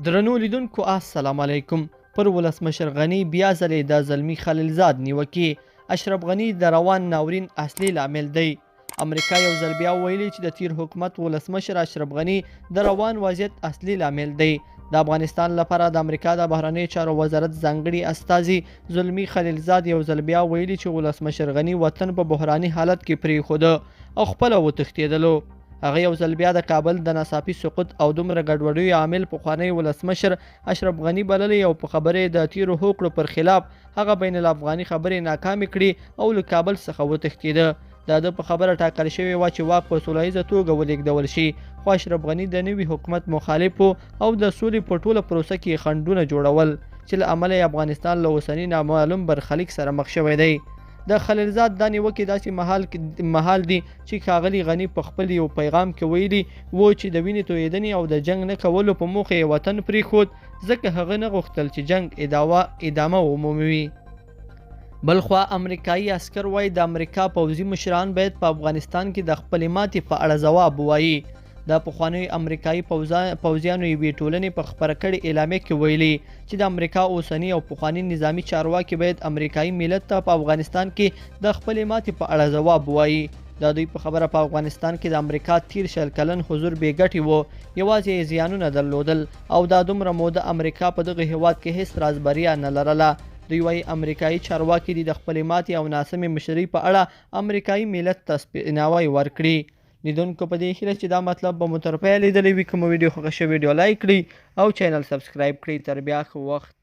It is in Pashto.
درنو لیدونکو السلام علیکم. پر ولسمشر غنی بیا ځلې د زلمی خلیلزاد نیوکې اشرف غنی د روان ناورین اصلي لامل دی. امریکا یو ځل بیا ویلي چې د تیر حکومت ولسمشر اشرف غنی د روان وضعیت اصلي لامل دی. د افغانستان لپاره د امریکا د بهرنیو چارو وزارت ځانګړي استازي زلمی خلیلزاد یو ځل بیا ویلي چې ولسمشر غنی وطن په بحراني حالت کې پرېښوده او خپله وتښتېدلو. هغه یو ځل بیا د کابل د ناڅاپي سقوط او دومره ګډوډیو عامل پخوانی ولسمشر اشرف غنی بللی او په خبرې د تیرو هوکړو پر خلاف هغه بین الافغاني خبرې ناکامې کړي او له کابل څخه وتښتېده. د ده په خبره ټاکل شوې وه چې واک په سوله ییزه توګه ولېږدول شي، خو اشرف غنی د نوي حکومت مخالف او د سولې په ټوله پروسه کې خنډونه جوړول چې له امله یې افغانستان له اوسني نامعلوم برخلیک سره مخ شوی دی. د خلیلزاد دا نیوکې داسې مهال دي چې ښاغلي غني په خپل یو پیغام کې ویلي وو چې د وینې تویېدنې او د جنګ نه کولو په موخه یې وطن پرېښود، ځکه هغه نه غوښتل چې جنګ ادامه ومومي. بلخوا امریکایي عسکر وایي د امریکا پوځي مشران باید په افغانستان کې د خپلې ماتې په اړه ځواب ووایي. د پخوانیو امریکایي پوځیانو یوې ټولنې په خپره کړې اعلامیه کې ویلي چې د امریکا اوسني او پخواني نظامي چارواکي باید امریکایي ملت ته په افغانستان کې د خپلې ماتې په اړه ځواب ووایي. د دوی په خبره په افغانستان کې د امریکا تیر 100 کلن حضور بې ګټې و، یوازې یې زیانونه درلودل او دا دومره موده امریکا په دغه هیواد کې هیڅ رازبریا نه لرله. دوی وایي امریکایي چارواکي دي د خپلې ماتې او ناسمې مشرۍ په اړه امریکایي ملت ته سپیناوی ورکړي. لیدونکو په دې هیله چې دا مطلب به مو تر پایه لیدلی وي. که مو ویډیو خوښه شوې ویډیو لایک کړئ او چینل سبسکرایب کړئ. تر بیا ښه وخت.